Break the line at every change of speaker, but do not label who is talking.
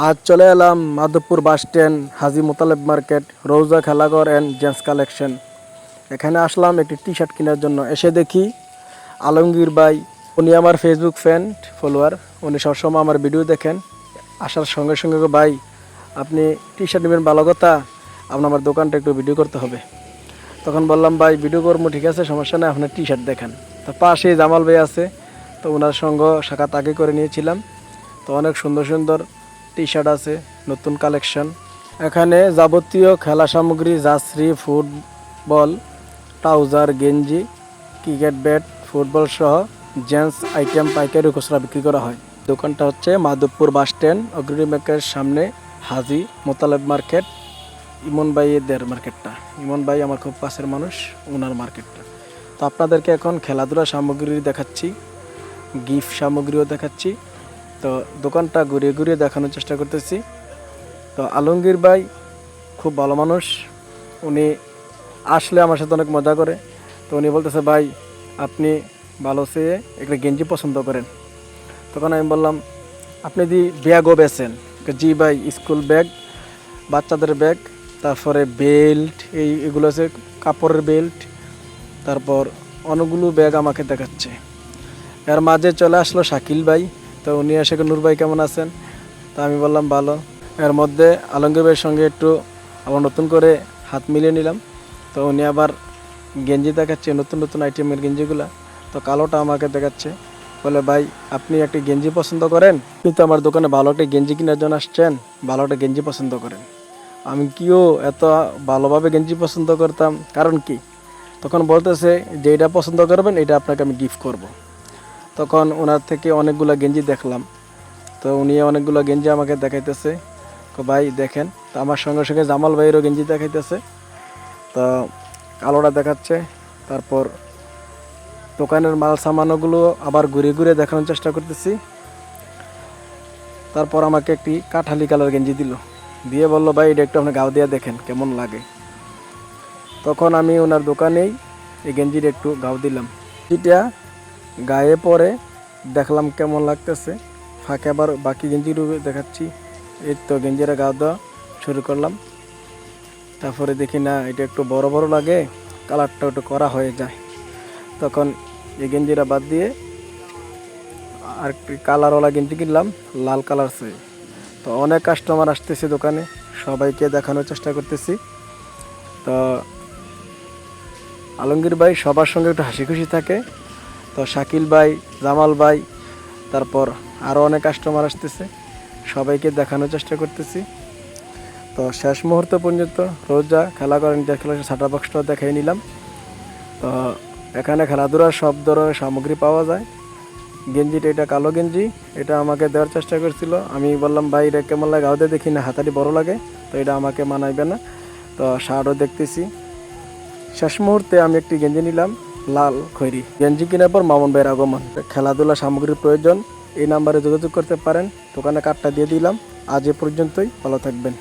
আজ চলে এলাম Madhabpur bus stand, Haji Motaleb market, Rouza Khelaghar and gents collection. এখানে আসলাম একটি টি শার্ট কেনার জন্য। এসে দেখি আলমগীর ভাই, উনি আমার ফেসবুক ফ্রেন্ড ফলোয়ার, উনি সবসময় আমার ভিডিও দেখেন। আসার সঙ্গে সঙ্গে ভাই আপনি টি শার্ট নেবেন, ভালো কথা, আপনার আমার দোকানটা একটু ভিডিও করতে হবে। তখন বললাম ভাই ভিডিও করবো, ঠিক আছে, সমস্যা নেই, আপনার টি শার্ট দেখেন। তো পাশে জামাল ভাই আছে, তো ওনার সঙ্গে সাক্ষাৎ আগে করে নিয়েছিলাম। তো অনেক সুন্দর সুন্দর টি শার্ট আছে, নতুন কালেকশন। এখানে যাবতীয় খেলা সামগ্রী, জার্সি, ফুটবল, ট্রাউজার, গেঞ্জি, ক্রিকেট ব্যাট, ফুটবল সহ জেন্টস আইটেম পাইকারি খুচরা বিক্রি করা হয়। দোকানটা হচ্ছে মাধবপুর বাস স্ট্যান্ড, অগ্রণী ব্যাংকের সামনে, হাজী মোতালেব মার্কেট, ইমন ভাইয়ের মার্কেটটা। ইমন ভাই আমার খুব কাছের মানুষ, ওনার মার্কেটটা। তো আপনাদেরকে এখন খেলাধুলা সামগ্রী দেখাচ্ছি, গিফট সামগ্রীও দেখাচ্ছি। তো দোকানটা ঘুরিয়ে ঘুরিয়ে দেখানোর চেষ্টা করতেছি। তো আলমগীর ভাই খুব ভালো মানুষ, উনি আসলে আমার সাথে অনেক মজা করে। তো উনি বলতেছে ভাই আপনি ভালো চেয়ে একটা গেঞ্জি পছন্দ করেন। তখন আমি বললাম আপনি দি ব্যাগও বেছেন? জি ভাই, স্কুল ব্যাগ, বাচ্চাদের ব্যাগ, তারপরে বেল্ট, এগুলো আছে কাপড়ের বেল্ট, তারপর অনেকগুলো ব্যাগ আমাকে দেখাচ্ছে। এর মাঝে চলে আসলো শাকিল ভাই। তো উনি এসে নূর ভাই কেমন আছেন? তো আমি বললাম ভালো। এর মধ্যে আলমগীর ভাইয়ের সঙ্গে একটু আবার নতুন করে হাত মিলিয়ে নিলাম। তো উনি আবার গেঞ্জি দেখাচ্ছে, নতুন নতুন আইটেমের গেঞ্জিগুলো। তো কালোটা আমাকে দেখাচ্ছে, বলে ভাই আপনি একটি গেঞ্জি পছন্দ করেন, কিন্তু আমার দোকানে ভালো একটা গেঞ্জি কেনার জন্য আসছেন, ভালো একটা গেঞ্জি পছন্দ করেন। আমি কিও এত ভালোভাবে গেঞ্জি পছন্দ করতাম, কারণ কি? তখন বলতেছে যে এটা পছন্দ করবেন, এটা আপনাকে আমি গিফট করব। তখন ওনার থেকে অনেকগুলো গেঞ্জি দেখলাম। তো উনি অনেকগুলো গেঞ্জি আমাকে দেখাইতেছে, ভাই দেখেন। তো আমার সঙ্গে সঙ্গে জামাল ভাইয়েরও গেঞ্জি দেখাইতেছে। তো কালোটা দেখাচ্ছে। তারপর দোকানের মাল সামানগুলো আবার ঘুরে ঘুরে দেখানোর চেষ্টা করতেছি। তারপর আমাকে একটি কাঠালি কালার গেঞ্জি দিল, দিয়ে বললো ভাই এটা একটু আপনি গাও দিয়ে দেখেন কেমন লাগে। তখন আমি ওনার দোকানেই এই গেঞ্জির একটু গাও দিলাম। এটা গায়ে পরে দেখলাম কেমন লাগতেছে, ফাঁকে আবার বাকি গেঞ্জিরও দেখাচ্ছি। এই তো গেঞ্জিরা গাও দেওয়া শুরু করলাম। তারপরে দেখি না এটা একটু বড় বড় লাগে, কালারটা একটু করা হয়ে যায়। তখন এই গেঞ্জিরা বাদ দিয়ে আর একটি কালারওয়ালা গেঞ্জি কিনলাম, লাল কালার চাই। তো অনেক কাস্টমার আসতেছে দোকানে, সবাইকে দেখানোর চেষ্টা করতেছি। তো আলমগীর ভাই সবার সঙ্গে একটু হাসি খুশি থাকে। তো শাকিল ভাই, জামাল ভাই, তারপর আরও অনেক কাস্টমার আসতেছে, সবাইকে দেখানোর চেষ্টা করতেছি। তো শেষ মুহূর্ত পর্যন্ত রোজা খেলা করেন যে খেলা ছাটা বক্সটাও দেখাই নিলাম। তো এখানে খেলাধুলার সব ধরনের সামগ্রী পাওয়া যায়। গেঞ্জিটা, এটা কালো গেঞ্জি, এটা আমাকে দেওয়ার চেষ্টা করছিল। আমি বললাম ভাই এটা কেমন লাগে, আউদে দেখি না, হাতাটি বড় লাগে, তো এটা আমাকে মানাইবে না। তো শার্টও দেখতেছি। শেষ মুহূর্তে আমি একটি গেঞ্জি নিলাম, লাল খয়েরি গেঞ্জি কেনার পর মামুন ভাইয়ের আগমন। খেলাধুলা সামগ্রীর প্রয়োজন, এই নাম্বারে যোগাযোগ করতে পারেন। দোকানে কার্ডটা দিয়ে দিলাম। আজ এ পর্যন্তই, ভালো থাকবেন।